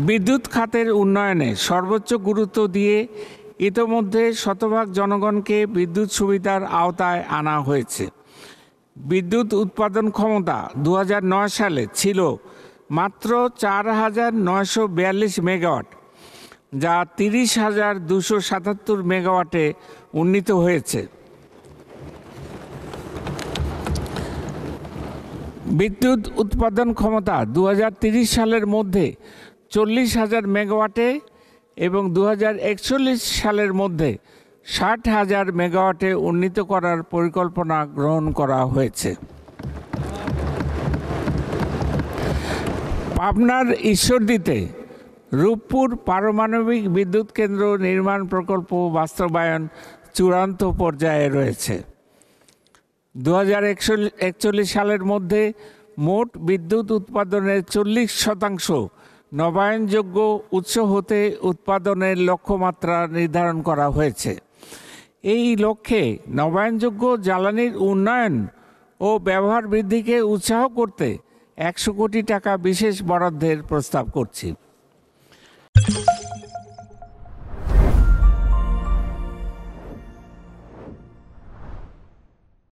বিদ্যুৎ খাতের উন্নয়নে সর্বোচ্চ গুরুত্ব দিয়ে ইতোমধ্যে শতভাগ জনগণকে বিদ্যুৎ সুবিধার আওতায় আনা হয়েছে। বিদ্যুৎ উৎপাদন ক্ষমতা 2009 সালে ছিল মাত্র 4,942 মেগাওয়াট, যা 30,277 মেগাওয়াটে উন্নীত হয়েছে। বিদ্যুৎ উৎপাদন ক্ষমতা 2030 সালের মধ্যে 40,000 মেগাওয়াটে এবং 2041 সালের মধ্যে 60,000 মেগাওয়াটে উন্নীত করার পরিকল্পনা গ্রহণ করা হয়েছে। পাবনার ঈশ্বরদীতে রূপপুর পারমাণবিক বিদ্যুৎ কেন্দ্র নির্মাণ প্রকল্প বাস্তবায়ন চূড়ান্ত পর্যায়ে রয়েছে। 2041 সালের মধ্যে মোট বিদ্যুৎ উৎপাদনের 40% নবায়নযোগ্য উৎস হতে উৎপাদনের লক্ষ্যমাত্রা নির্ধারণ করা হয়েছে। এই লক্ষ্যে নবায়নযোগ্য জ্বালানির উন্নয়ন ও ব্যবহার বৃদ্ধিকে উৎসাহ করতে 100 কোটি টাকা বিশেষ বরাদ্দের প্রস্তাব করছি।